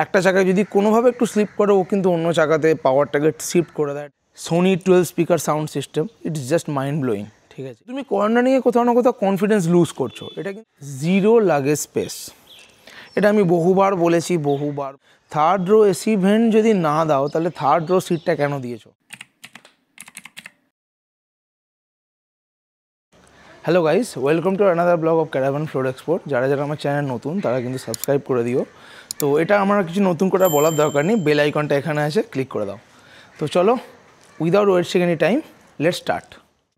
একটা চাকায় যদি কোনোভাবে একটু স্লিপ করে ও কিন্তু অন্য চাকাতে পাওয়ারটাকে শিফট করে দেয়। Sony 12 speaker sound system, it's just mind blowing. ঠিক আছে, তুমি কর্নারিংয়ে কোথাও না কোথাও কনফিডেন্স লুজ করছো, এটা কিন্তু জিরো লাগেজ স্পেস। এটা আমি বহুবার বলেছি, বহুবার। থার্ড রো এসি ভেন্ট যদি না দাও তাহলে থার্ড রো সিটটা কেন দিয়েছো? Hello guys, welcome to another blog of caravan floor export. যারা যারা আমার চ্যানেল নতুন তারা কিন্তু সাবস্ক্রাইব করে দিও। তো এটা আমার কিছু নতুন করে বলার দরকার নেই, বেল আইকনটা এখানে আছে, ক্লিক করে দাও। তো চলো, without wasting any time, let's start.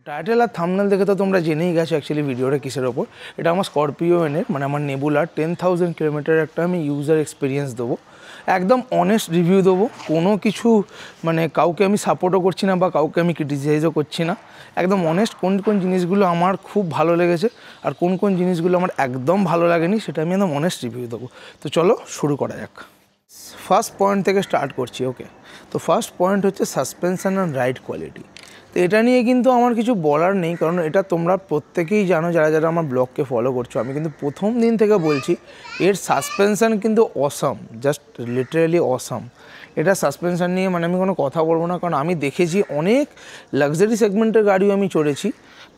Title আর থাম্বনেল দেখে তো তোমরা জেনেই গেছো অ্যাকচুয়ালি ভিডিওটা কিসের ওপর। এটা আমার স্করপিও এনের মানে আমার নেবুলার 10,000 কিলোমিটার একটা আমি ইউজার এক্সপিরিয়েন্স দেবো, একদম অনেস্ট রিভিউ দেবো। কোনো কিছু মানে কাউকে আমি সাপোর্টও করছি না বা কাউকে আমি ক্রিটিসাইজও করছি না, একদম অনেস্ট। কোন কোন জিনিসগুলো আমার খুব ভালো লেগেছে আর কোন কোন জিনিসগুলো আমার একদম ভালো লাগেনি সেটা আমি একদম অনেস্ট রিভিউ দেবো। তো চলো শুরু করা যাক। ফার্স্ট পয়েন্ট থেকে স্টার্ট করছি। ওকে, তো ফার্স্ট পয়েন্ট হচ্ছে সাসপেনশন অ্যান্ড রাইড কোয়ালিটি। তো এটা নিয়ে কিন্তু আমার কিছু বলার নেই, কারণ এটা তোমরা প্রত্যেকেই জানো যারা যারা আমার ব্লগকে ফলো করছো। আমি কিন্তু প্রথম দিন থেকে বলছি এর সাসপেনশন কিন্তু অসাম, জাস্ট লিটারেলি অসাম। এটা সাসপেনশন নিয়ে মানে আমি কোনো কথা বলবো না, কারণ আমি দেখেছি অনেক লাক্সারি সেগমেন্টের গাড়িও আমি চড়েছি,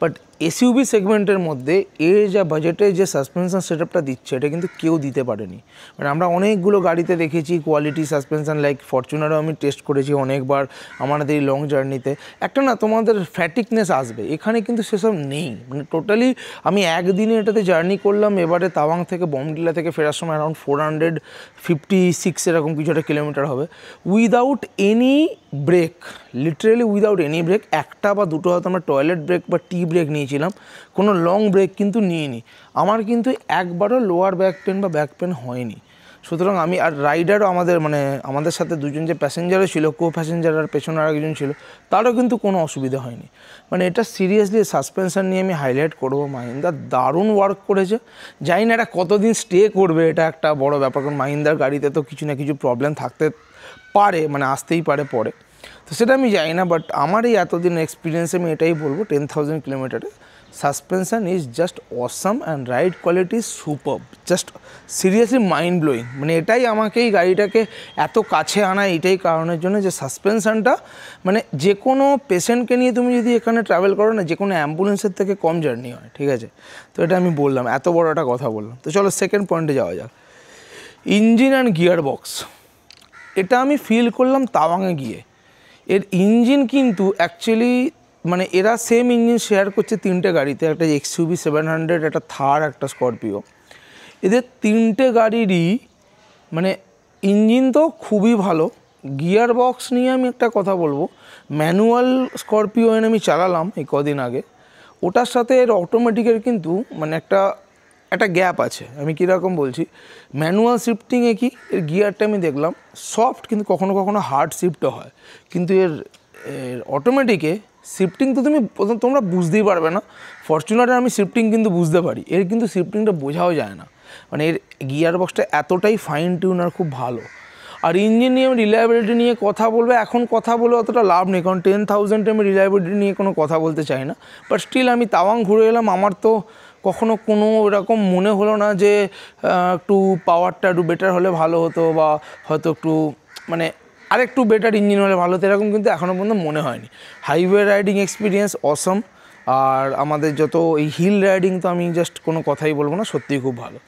বাট এসইউভি সেগমেন্টের মধ্যে এর যা বাজেটে যে সাসপেনশন সেটআপটা দিচ্ছে এটা কিন্তু কেউ দিতে পারেনি। মানে আমরা অনেকগুলো গাড়িতে দেখেছি কোয়ালিটি সাসপেনশন, লাইক ফরচুনারও আমি টেস্ট করেছি অনেকবার আমাদের এই লং জার্নিতে। একটা না তোমাদের ফ্যাটিকনেস আসবে, এখানে কিন্তু সেসব নেই। মানে টোটালি আমি একদিনে এটাতে জার্নি করলাম, এবারে তাওয়াং থেকে বমডিলা থেকে ফেরার সময় অ্যারাউন্ড 456 এরকম কিছু একটা কিলোমিটার হবে, without any break, literally without any break. একটা বা দুটো হয়তো আমরা টয়লেট ব্রেক বা টি ব্রেক নিয়েছিলাম, কোনো লং ব্রেক কিন্তু নিইনি। আমার কিন্তু একবারও লোয়ার ব্যাক পেন বা ব্যাক পেন হয়নি। সুতরাং আমি আর রাইডারও আমাদের সাথে দুজন যে প্যাসেঞ্জারও ছিল, কো প্যাসেঞ্জার আর পেছনে আর একজন ছিল, তারও কিন্তু কোনো অসুবিধা হয়নি। মানে এটা সিরিয়াসলি সাসপেনশন নিয়ে আমি হাইলাইট করবো, মাহিন্দার দারুণ ওয়ার্ক করেছে। জানি না এটা কতদিন স্টে করবে, এটা একটা বড় ব্যাপার, কারণ মাহিন্দার গাড়িতে তো কিছু না কিছু প্রবলেম থাকতে পারে, মানে আসতেই পারে পরে, তো সেটা আমি জানি না। বাট আমার এই এতদিন এক্সপিরিয়েন্সে আমি এটাই বলবো, 10,000 কিলোমিটারে suspension is just awesome and ride quality is superb, just seriously mind blowing. মানে এটাই আমাকে এই গাড়িটাকে এত কাছে আনা, এটাই কারণের জন্য যে সাসপেনশনটা মানে যে কোনো পেশেন্টকে নিয়ে তুমি যদি এখানে ট্রাভেল করো না, যে কোনো অ্যাম্বুলেন্সের থেকে কম জার্নি হয়। ঠিক আছে, তো এটা আমি বললাম, এত বড় একটা কথা বললাম। তো চলো সেকেন্ড পয়েন্টে যাওয়া যাক। ইঞ্জিন অ্যান্ড গিয়ার বক্স, এটা আমি ফিল করলাম তাওয়াংয়ে গিয়ে। এর ইঞ্জিন কিন্তু অ্যাকচুয়ালি মানে এরা সেম ইঞ্জিন শেয়ার করছে তিনটে গাড়িতে, একটা এক্সইউভি 700, একটা থার, একটা স্করপিও। এদের তিনটে গাড়িরই মানে ইঞ্জিন তো খুবই ভালো। গিয়ার বক্স নিয়ে আমি একটা কথা বলবো, ম্যানুয়াল স্করপিও এনে আমি চালালাম এই কদিন আগে, ওটার সাথে এর অটোমেটিকের কিন্তু মানে একটা গ্যাপ আছে। আমি কীরকম বলছি, ম্যানুয়াল শিফটিংয়ে কি এর গিয়ারটা আমি দেখলাম সফট, কিন্তু কখনো কখনো হার্ড শিফটও হয়, কিন্তু এর অটোমেটিকে শিফটিং তো তোমরা বুঝতেই পারবে না। ফরচুনারে আমি শিফটিং কিন্তু বুঝতে পারি, এর কিন্তু শিফটিংটা বোঝাও যায় না। মানে এর গিয়ার বক্সটা এতটাই ফাইন টিউন আর খুব ভালো। আর ইঞ্জিন নিয়ে আমি রিলায়েবিলিটি নিয়ে কথা বলবো, এখন কথা বলে অতটা লাভ নেই, কারণ 10,000 আমি রিলায়েবিলিটি নিয়ে কোনো কথা বলতে চাই না। বাট স্টিল আমি তাওয়াং ঘুরে এলাম, আমার তো কখনো কোনো এরকম মনে হলো না যে একটু পাওয়ারটা একটু বেটার হলে ভালো হতো, বা হয়তো একটু মানে আরেকটু বেটার ইঞ্জিন হলে ভালো হতো, এরকম কিন্তু এখনও পর্যন্ত মনে হয়নি। হাইওয়ে রাইডিং এক্সপিরিয়েন্স অসম। আর আমাদের যত এই হিল রাইডিং তো আমি জাস্ট কোনো কথাই বলবো না, সত্যিই খুব ভালো।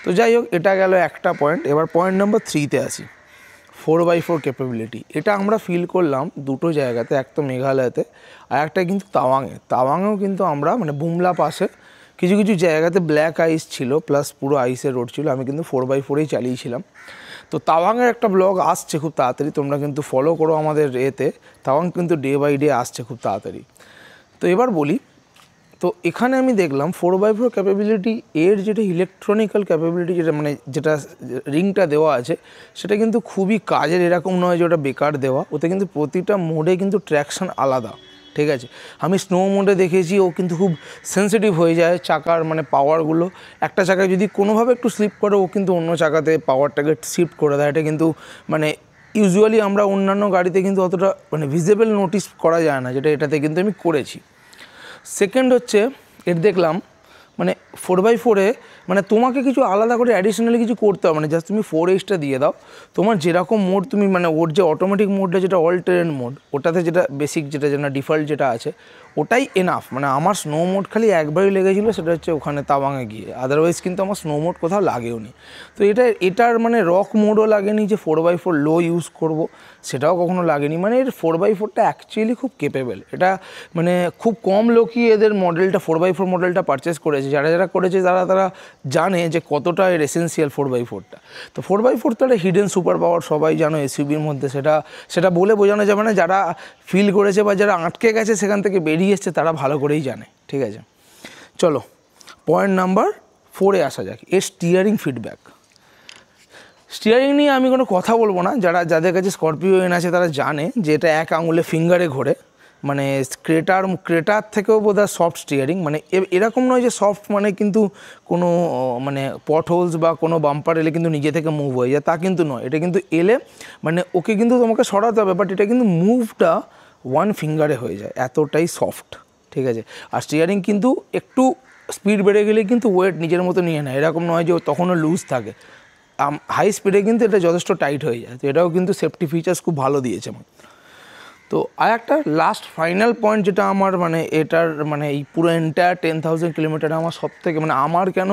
তো যাই হোক, এটা গেল একটা পয়েন্ট। এবার পয়েন্ট নাম্বার 3তে আসি, 4x4 ক্যাপাবিলিটি। এটা আমরা ফিল করলাম দুটো জায়গাতে, এক তো মেঘালয়তে আর একটা কিন্তু তাওয়াংয়েও কিন্তু আমরা মানে বুমলা পাশে কিছু কিছু জায়গাতে ব্ল্যাক আইস ছিল, প্লাস পুরো আইসের রোড ছিল। আমি কিন্তু 4x4ই চালিয়েছিলাম। তো তাওয়াংয়ের একটা ব্লগ আসছে খুব তাড়াতাড়ি, তোমরা কিন্তু ফলো করো আমাদের এতে। তাওয়াং কিন্তু ডে বাই ডে আসছে খুব তাড়াতাড়ি। তো এবার বলি, তো এখানে আমি দেখলাম 4x4 ক্যাপাবিলিটি, এর যেটা ইলেকট্রনিক্যাল ক্যাপাবিলিটি, যেটা রিংটা দেওয়া আছে সেটা কিন্তু খুবই কাজের, এরকম নয় যে ওটা বেকার দেওয়া। ওতে কিন্তু প্রতিটা মোডে কিন্তু ট্র্যাকশন আলাদা। ঠিক আছে, আমি স্নো মোডে দেখেছি ও কিন্তু খুব সেন্সিটিভ হয়ে যায় চাকার মানে পাওয়ারগুলো। একটা চাকায় যদি কোনোভাবে একটু স্লিপ করে ও কিন্তু অন্য চাকাতে পাওয়ারটাকে শিফট করে দেয়। এটা কিন্তু মানে ইউজুয়ালি আমরা অন্যান্য গাড়িতে কিন্তু অতটা মানে ভিজিবল নোটিস করা যায় না, যেটা এটাতে কিন্তু আমি করেছি। সেকেন্ড হচ্ছে এর দেখলাম মানে 4x4-এ মানে তোমাকে কিছু আলাদা করে অ্যাডিশনালি কিছু করতে হবে, মানে জাস্ট তুমি 4Hটা দিয়ে দাও, তোমার যেরকম মোড তুমি মানে ওর যে অটোমেটিক মোডটা যেটা অল টেরেন মোড, ওটাতে যেটা বেসিক যেটা যেন ডিফল্ট যেটা আছে ওটাই এনাফ। মানে আমার স্নো মোড খালি একবারই লেগেছিলো, সেটা হচ্ছে ওখানে তাওয়াঙে গিয়ে, আদারওয়াইজ কিন্তু আমার স্নো মোড কোথাও লাগেও নি। তো এটার মানে রক মোডও লাগেনি, যে 4x4 লো ইউজ করব সেটাও কখনো লাগেনি। মানে এর 4x4টা অ্যাকচুয়ালি খুব কেপেবল। এটা মানে খুব কম লোকই এদের মডেলটা 4x4 মডেলটা পারচেস করেছে, যারা করেছে তারা জানে যে কতটা এর এসেন্সিয়াল 4x4টা। তো 4x4 তো একটা হিডেন সুপার পাওয়ার, সবাই জানো এসইউভির মধ্যে, সেটা বলে বোঝানো যাবে না। যারা ফিল করেছে বা যারা আটকে গেছে সেখান থেকে বেরিয়ে এসছে তারা ভালো করেই জানে, ঠিক আছে। চলো পয়েন্ট নাম্বার 4-এ আসা যাক, এর স্টিয়ারিং ফিডব্যাক। স্টিয়ারিং নিয়ে আমি কোনো কথা বলবো না, যাদের কাছে স্করপিও এন আছে তারা জানে যে এটা এক আঙুলে ফিঙ্গারে ঘোরে। মানে ক্রেটার থেকেও বোধহয় সফট স্টিয়ারিং, মানে এরকম নয় যে সফট মানে কিন্তু কোনো মানে পটহোলস বা কোনো বাম্পার এলে কিন্তু নিজে থেকে মুভ হয়ে যায়, তা কিন্তু নয়। এটা কিন্তু এলে মানে ওকে কিন্তু তোমাকে সরাতে হবে, বাট এটা কিন্তু মুভটা 1 ফিঙ্গারে হয়ে যায়, এতটাই সফট, ঠিক আছে। আর স্টিয়ারিং কিন্তু একটু স্পিড বেড়ে গেলে কিন্তু ওয়েট নিজের মতো নিয়ে নেয়, এরকম নয় যে তখনও লুজ থাকে। হাই স্পিডে কিন্তু এটা যথেষ্ট টাইট হয়ে যায়। তো এটাও কিন্তু সেফটি ফিচার্স খুব ভালো দিয়েছে আমার। তো আর একটা লাস্ট ফাইনাল পয়েন্ট যেটা আমার মানে এটার মানে এই পুরো এন্টায়ার 10,000 কিলোমিটার আমার সবথেকে মানে আমার কেন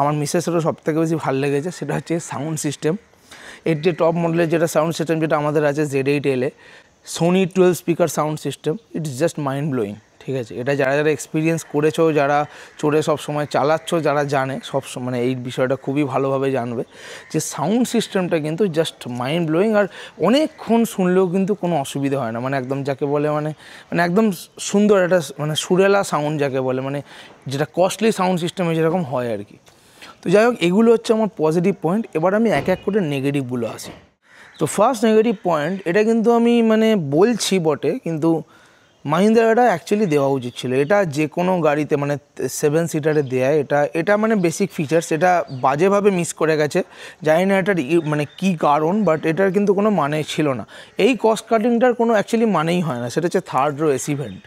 আমার মিসেসেরও সবথেকে বেশি ভালো লেগেছে, সেটা হচ্ছে সাউন্ড সিস্টেম। এর যে টপ মডেলের যেটা সাউন্ড সিস্টেম যেটা আমাদের আছে Z8L এ, Sony 12 speaker sound system, it's just mind blowing, ঠিক আছে। এটা যারা এক্সপিরিয়েন্স করেছো, যারা চড়ে সব সময় চালাচ্ছ, যারা জানে মানে এই বিষয়টা খুবই ভালোভাবে জানবে যে সাউন্ড সিস্টেমটা কিন্তু জাস্ট মাইন্ড ব্লোয়িং। আর অনেকক্ষণ শুনলেও কিন্তু কোনো অসুবিধা হয় না, মানে একদম যাকে বলে মানে একদম সুন্দর একটা মানে সুরেলা সাউন্ড যাকে বলে, মানে যেটা কস্টলি সাউন্ড সিস্টেমে যেরকম হয় আর কি। তো যাই হোক, এগুলো হচ্ছে আমার পজিটিভ পয়েন্ট। এবার আমি এক এক করে নেগেটিভগুলো আসি। তো ফার্স্ট নেগেটিভ পয়েন্ট, এটা কিন্তু আমি মানে বলছি বটে, কিন্তু মাহিন্দ্রা এটা অ্যাকচুয়ালি দেওয়া উচিত ছিল। এটা যে কোনো গাড়িতে মানে 7 সিটারে দেয়, এটা মানে বেসিক ফিচার্স, এটা বাজেভাবে মিস করে গেছে। জানি না এটার মানে কী কারণ, বাট এটার কিন্তু কোনো মানে ছিল না। এই কস্ট কাটিংটার কোনো অ্যাকচুয়ালি মানেই হয় না। সেটা হচ্ছে third rho AC vent.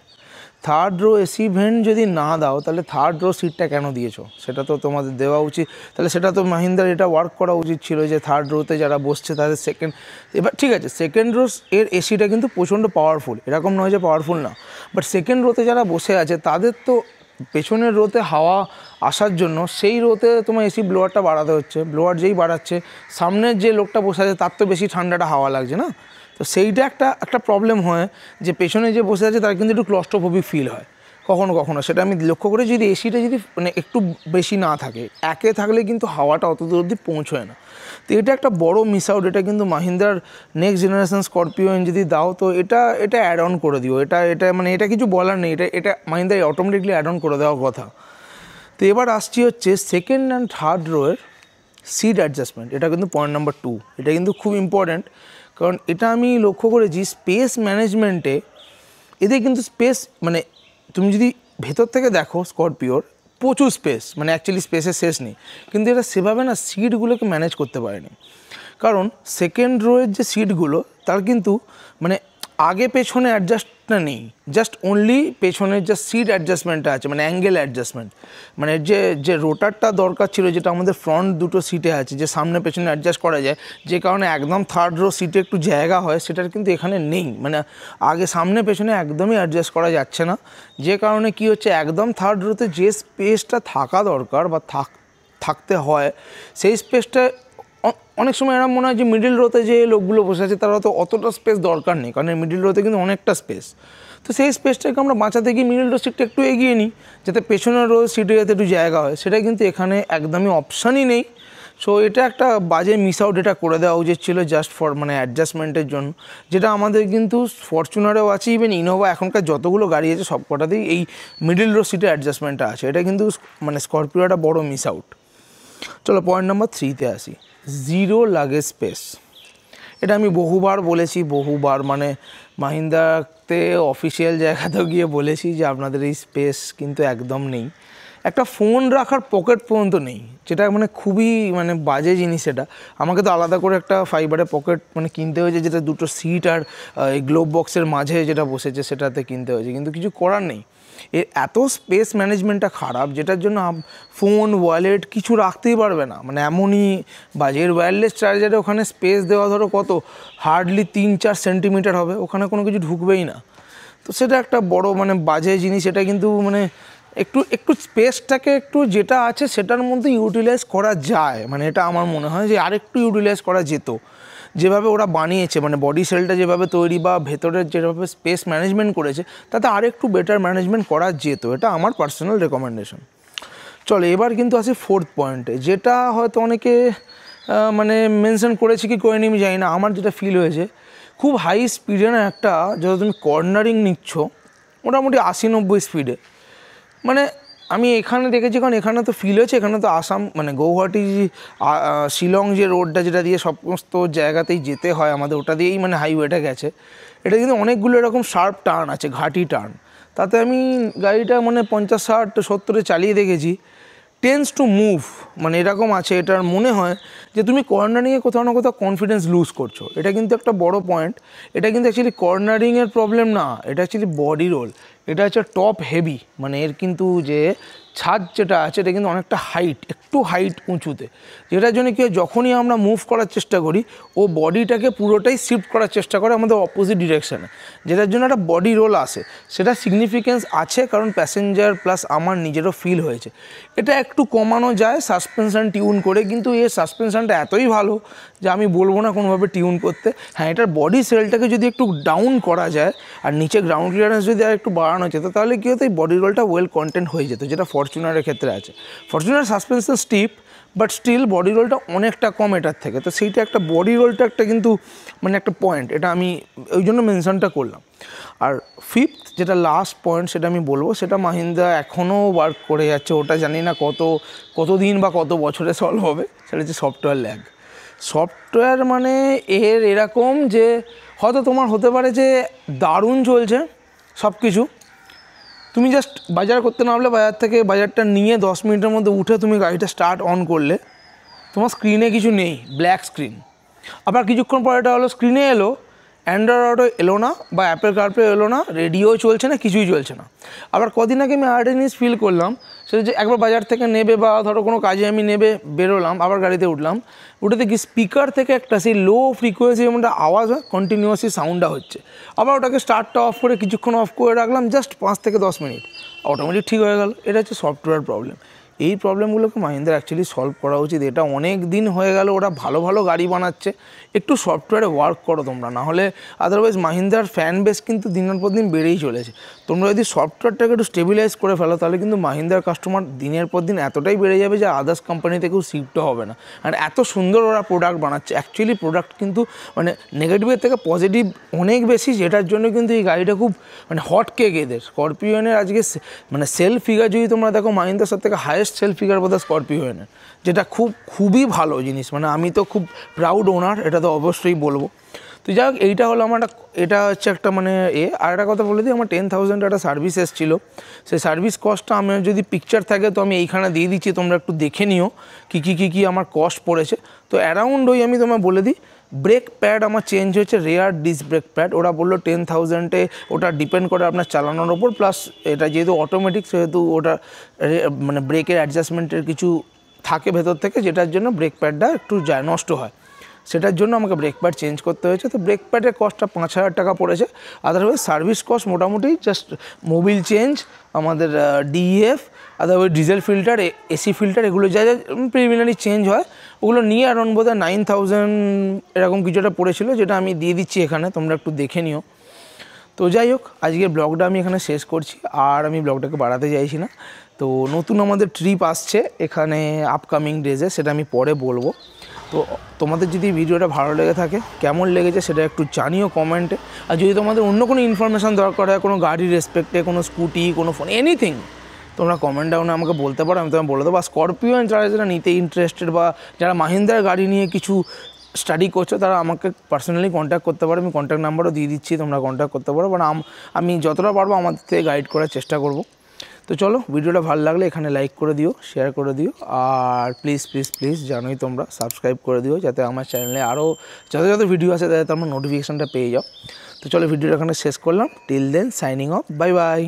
Third rho AC vent যদি না দাও তাহলে থার্ড রো সিটটা কেন দিয়েছো, সেটা তো তোমাদের দেওয়া উচিত। তাহলে সেটা তো মাহিন্দ্রার এটা ওয়ার্ক করা উচিত ছিল যে থার্ড রোতে যারা বসছে তাদের এবার ঠিক আছে, সেকেন্ড রো এর এসিটা কিন্তু প্রচণ্ড পাওয়ারফুল, এরকম নয় যে পাওয়ারফুল না, বাট সেকেন্ড রোতে যারা বসে আছে তাদের তো পেছনের রোতে হাওয়া আসার জন্য সেই রোতে তোমার এসি ব্লোয়ারটা বাড়াতে হচ্ছে। ব্লোয়ার যেই বাড়াচ্ছে, সামনের যে লোকটা বসে আছে তার তো বেশি ঠান্ডাটা হাওয়া লাগছে না। তো সেইটা একটা প্রবলেম হয় যে পেছনে যে বসে আছে তার কিন্তু একটু ক্লস্ট্রোফোবিক ফিল হয় কখনো। সেটা আমি লক্ষ্য করে, যদি এসিটা যদি মানে একটু বেশি না থাকে, একে থাকলে কিন্তু হাওয়াটা অত দূর অবধি পৌঁছয় না। তো এটা একটা বড় মিস আউট। এটা কিন্তু মাহিন্দ্রার নেক্সট জেনারেশন স্করপিও যদি দাও তো এটা অ্যাড অন করে দিও। এটা মানে এটা কিছু বলার নেই, এটা মাহিন্দ্রা অটোমেটিকলি অ্যাড অন করে দেওয়ার কথা। তো এবার আসছি হচ্ছে সেকেন্ড অ্যান্ড থার্ড রোয়ের সিট অ্যাডজাস্টমেন্ট। এটা কিন্তু পয়েন্ট নাম্বার 2, এটা কিন্তু খুব ইম্পর্ট্যান্ট। কারণ এটা আমি লক্ষ্য করেছি স্পেস ম্যানেজমেন্টে এদের কিন্তু স্পেস মানে তুমি যদি ভেতর থেকে দেখো স্করপিওর প্রচুর স্পেস, মানে অ্যাকচুয়ালি স্পেসের শেষ নেই, কিন্তু এটা সেভাবে না সিটগুলোকে ম্যানেজ করতে পারেনি। কারণ সেকেন্ড রোয়ের যে সিটগুলো তার কিন্তু মানে আগে পেছনে অ্যাডজাস্টটা নেই, জাস্ট অনলি পেছনের যে সিট অ্যাডজাস্টমেন্টটা আছে, মানে অ্যাঙ্গেল অ্যাডজাস্টমেন্ট, মানে যে রোটারটা দরকার ছিল যেটা আমাদের ফ্রন্ট দুটো সিটে আছে, যে সামনে পেছনে অ্যাডজাস্ট করা যায়, যে কারণে একদম থার্ড রো সিটে একটু জায়গা হয়, সেটার কিন্তু এখানে নেই। মানে আগে সামনে পেছনে একদমই অ্যাডজাস্ট করা যাচ্ছে না, যে কারণে কি হচ্ছে একদম থার্ড রোতে যে স্পেসটা থাকা দরকার বা থাকতে হয় সেই স্পেসটা অনেক সময় এরকম মনে হয় যে মিডিল রোতে যে লোকগুলো বসে আছে তারা তো অতটা স্পেস দরকার নেই, কারণ মিডিল রোতে কিন্তু অনেকটা স্পেস। তো সেই স্পেসটাকে আমরা বাঁচাতে গিয়ে মিডিল রো সিটটা একটু এগিয়ে নিই, যাতে পেছনের রো সিটে যাতে একটু জায়গা হয়, সেটা কিন্তু এখানে একদমই অপশানই নেই। সো এটা একটা বাজে মিস আউট, এটা করে দেওয়া উচিত ছিল জাস্ট ফর মানে অ্যাডজাস্টমেন্টের জন্য, যেটা আমাদের কিন্তু ফরচুনারেও আছে, ইভেন ইনোভা এখনকার যতগুলো গাড়ি আছে সব কটাতেই এই মিডিল রো সিটে অ্যাডজাস্টমেন্টটা আছে। এটা কিন্তু মানে স্করপিও একটা বড়ো মিস আউট। চলো পয়েন্ট নাম্বার 3-তে আসি, জিরো লাগেজ স্পেস। এটা আমি বহুবার বলেছি, মানে মাহিন্দ্রাতে অফিসিয়াল জায়গাতেও গিয়ে বলেছি যে আপনাদের এই স্পেস কিন্তু একদম নেই। একটা ফোন রাখার পকেট পর্যন্ত নেই, যেটা মানে খুবই মানে বাজে জিনিস। এটা আমাকে তো আলাদা করে একটা ফাইবারের পকেট মানে কিনতে হয়েছে, যেটা দুটো সিট আর এই গ্লোব বক্সের মাঝে যেটা বসেছে সেটাতে কিনতে হয়েছে, কিন্তু কিছু করার নেই। এর এত স্পেস ম্যানেজমেন্টটা খারাপ, যেটার জন্য ফোন ওয়ালেট কিছু রাখতেই পারবে না, মানে এমনই বাজে। ওয়্যারলেস চার্জারে ওখানে স্পেস দেওয়া ধরো কত, হার্ডলি 3-4 সেন্টিমিটার হবে, ওখানে কোনো কিছু ঢুকবেই না। তো সেটা একটা বড় মানে বাজে জিনিস। এটা কিন্তু মানে একটু স্পেসটাকে একটু যেটা আছে সেটার মধ্যে ইউটিলাইজ করা যায়, মানে এটা আমার মনে হয় যে আরেকটু ইউটিলাইজ করা যেত। যেভাবে ওরা বানিয়েছে, মানে বডি সেলটা যেভাবে তৈরি বা ভেতরের যেভাবে স্পেস ম্যানেজমেন্ট করেছে, তাতে আরেকটু বেটার ম্যানেজমেন্ট করা যেত। এটা আমার পার্সোনাল রেকমেন্ডেশন। চলো এবার কিন্তু আসি 4th পয়েন্টে, যেটা হয়তো অনেকে মানে মেনশন করেছে কি করেনি আমি জানি না। আমার যেটা ফিল হয়েছে, খুব হাই স্পিডে না একটা, যত তুমি কর্নারিং নিচ্ছ মোটামুটি 80-90 স্পিডে, মানে আমি এখানে দেখেছি, কারণ এখানে তো ফিল হয়েছে, এখানে তো আসাম মানে গৌহাটি শিলং যে রোডটা যেটা দিয়ে সমস্ত জায়গাতেই যেতে হয় আমাদের, ওটা দিয়েই মানে হাইওয়েটা গেছে। এটা কিন্তু অনেকগুলো এরকম শার্প টার্ন আছে, ঘাটি টার্ন। তাতে আমি গাড়িটা মানে 50-60-70-এ চালিয়ে দেখেছি, টেন্স টু মুভ, মানে এরকম আছে। এটার মনে হয় যে তুমি কর্নারিংয়ে কোথাও না কোথাও কনফিডেন্স লুজ করছো। এটা কিন্তু একটা বড় পয়েন্ট। এটা কিন্তু অ্যাকচুয়ালি কর্নারিংয়ের প্রবলেম না, এটা অ্যাকচুয়ালি বডি রোল। এটা হচ্ছে টপ হেভি, মানে এর কিন্তু যে ছাদ যেটা আছে এটা কিন্তু অনেকটা একটু হাইট উঁচুতে, যেটার জন্য কি যখনই আমরা মুভ করার চেষ্টা করি ও বডিটাকে পুরোটাই শিফট করার চেষ্টা করে আমাদের অপোজিট ডিরেকশানে, যেটার জন্য একটা বডি রোল আসে। সেটা সিগনিফিকেন্স আছে, কারণ প্যাসেঞ্জার প্লাস আমার নিজেরও ফিল হয়েছে। এটা একটু কমানো যায় সাসপেনশন টিউন করে, কিন্তু এর সাসপেনশনটা এতই ভালো যে আমি বলবো না কোনোভাবে টিউন করতে। হ্যাঁ, এটার বডি সেলটাকে যদি একটু ডাউন করা যায় আর নিচে গ্রাউন্ড ক্লিয়ারেন্স যদি আর একটু বাড়ানো যেত, তাহলে কী হতো, এই বডি রোলটা ওয়েল কন্টেন্ট হয়ে যেত, যেটা ফরচুনারের ক্ষেত্রে আছে। Fortuner suspension steep, but still body রোলটা অনেকটা কম এটার থেকে। তো সেইটা একটা বডি রোলটা একটা কিন্তু মানে একটা পয়েন্ট, এটা আমি ওই জন্য মেনশনটা করলাম। আর 5th যেটা লাস্ট পয়েন্ট সেটা আমি বলবো, সেটা মাহিন্দ্রা এখনও ওয়ার্ক করে যাচ্ছে। ওটা জানি না কতদিন বা কত বছরে সলভ হবে, সেটা হচ্ছে সফটওয়্যার ল্যাগ। সফটওয়্যার মানে এরকম যে হয়তো তোমার হতে পারে যে দারুণ চলছে সব কিছু, তুমি জাস্ট বাজার করতে নামলে, বাজার থেকে বাজারটা নিয়ে 10 মিনিটের মধ্যে উঠে তুমি গাড়িটা স্টার্ট অন করলে তোমার স্ক্রিনে কিছু নেই, ব্ল্যাক স্ক্রিন। আবার কিছুক্ষণ পরে এটা হলো স্ক্রিনে এলো, অ্যান্ড্রয়েড অটো এলো না বা অ্যাপেল কারপ্লে এলো না, রেডিও চলছে না, কিছুই চলছে না। আবার কদিন আগে আমি আরেকটা জিনিস ফিল করলাম, সেটা যে একবার বাজার থেকে নেবে বা ধরো কোনো কাজে আমি বেরোলাম, আবার গাড়িতে উঠলাম, উঠে দেখি স্পিকার থেকে একটা সেই লো ফ্রিকোয়েন্সি এমন একটা আওয়াজ হয়, কন্টিনিউয়াসলি সাউন্ডটা হচ্ছে। আবার ওটাকে স্টার্টটা অফ করে কিছুক্ষণ অফ করে রাখলাম, জাস্ট 5 থেকে 10 মিনিট, অটোমেটিক ঠিক হয়ে গেল। এটা হচ্ছে সফটওয়্যার প্রবলেম। এই প্রবলেমগুলোকে মাহিন্দ্রা অ্যাকচুয়ালি সলভ করা উচিত। এটা অনেক দিন হয়ে গেল, ওরা ভালো ভালো গাড়ি বানাচ্ছে, একটু সফটওয়্যারে ওয়ার্ক করো তোমরা, নাহলে আদারওয়াইজ মাহিন্দ্রার ফ্যান বেস কিন্তু দিনের পর দিন বেড়েই চলেছে। তোমরা যদি সফটওয়্যারটাকে একটু স্টেবিলাইজ করে ফেলো, তাহলে কিন্তু মাহিন্দ্রার কাস্টমার দিনের পর দিন এতটাই বেড়ে যাবে যে আদার্স কোম্পানি থেকেও শিফটও হবে না। আর এত সুন্দর ওরা প্রোডাক্ট বানাচ্ছে, অ্যাকচুয়ালি প্রোডাক্ট কিন্তু মানে নেগেটিভের থেকে পজিটিভ অনেক বেশি, যেটার জন্য কিন্তু এই গাড়িটা খুব মানে হট কেক এদের। স্করপিওনের আজকে মানে সেল ফিগার যদি তোমরা দেখো, মাহিন্দ্রার সব থেকে হায়েস্ট সেল ফিগার বোধহয় স্করপিওনের, যেটা খুবই ভালো জিনিস। মানে আমি তো খুব প্রাউড ওনার, এটা তো অবশ্যই বলবো। তো যাই হোক, এইটা হলো আমার এটা হচ্ছে একটা মানে আর একটা কথা বলে দিই, আমার 10,000 একটা সার্ভিস এসেছিলো। সেই সার্ভিস কস্টটা আমার যদি পিকচার থাকে তো আমি এইখানে দিয়ে দিচ্ছি, তোমরা একটু দেখে নিও কী আমার কস্ট পড়েছে। তো অ্যারাউন্ড আমি তোমায় বলে দিই, ব্রেক প্যাড আমার চেঞ্জ হয়েছে, রেয়ার ডিস্ক ব্রেক প্যাড। ওরা বললো 10,000-এ, ওটা ডিপেন্ড করে আপনার চালানোর ওপর, প্লাস এটা যেহেতু অটোমেটিক সেহেতু ওটা মানে ব্রেকের অ্যাডজাস্টমেন্টের কিছু থাকে ভেতর থেকে, যেটার জন্য ব্রেক প্যাডটা একটু নষ্ট হয়, সেটার জন্য আমাকে ব্রেক প্যাড চেঞ্জ করতে হয়েছে। তো ব্রেক প্যাডের কস্টটা 5,000 টাকা পড়েছে। আদারওয়াইজ সার্ভিস কস্ট মোটামুটি জাস্ট মোবিল চেঞ্জ, আমাদের DF, otherwise diesel filter, AC filter, এগুলো যা যা প্রিলিমিনারি চেঞ্জ হয় ওগুলো নিয়ে অ্যারাউন্ড বোধহয় 9,000 এরকম কিছু একটা পড়েছিল, যেটা আমি দিয়ে দিচ্ছি এখানে, তোমরা একটু দেখে নিও। তো যাই হোক, আজকের ব্লগটা আমি এখানে শেষ করছি, আর আমি ব্লগটাকে বাড়াতে চাইছি না। তো নতুন আমাদের ট্রিপ আসছে এখানে আপকামিং ডেজে, সেটা আমি পরে বলবো। তো তোমাদের যদি ভিডিওটা ভালো লেগে থাকে, কেমন লেগেছে সেটা একটু জানিও কমেন্টে। আর যদি তোমাদের অন্য কোনো ইনফরমেশান দরকার হয়, কোনো গাড়ির রেসপেক্টে, কোনো স্কুটি, কোনো ফোন, এনিথিং, তোমরা কমেন্ট ডাউনে আমাকে বলতে পারো, আমি তোমায় বলে দেবো। বা স্করপিও যারা নিতে ইন্টারেস্টেড বা যারা মাহিন্দ্রার গাড়ি নিয়ে কিছু স্টাডি করছো, তারা আমাকে পার্সোনালি কন্ট্যাক্ট করতে পারো। আমি কন্ট্যাক্ট নাম্বারও দিয়ে দিচ্ছি, তোমরা কন্ট্যাক্ট করতে পারো। বাট আমি যতটা পারবো আমাদের থেকে গাইড করার চেষ্টা করব। তো চলো, ভিডিওটা ভালো লাগলে এখানে লাইক করে দিও, শেয়ার করে দিও, আর প্লিজ জানোই তোমরা সাবস্ক্রাইব করে দিও, যাতে আমার চ্যানেলে আরও যত ভিডিও আছে তাতে তোমরা নোটিফিকেশানটা পেয়ে যাও। তো চলো, ভিডিওটা এখানে শেষ করলাম। Till then, signing off, bye by.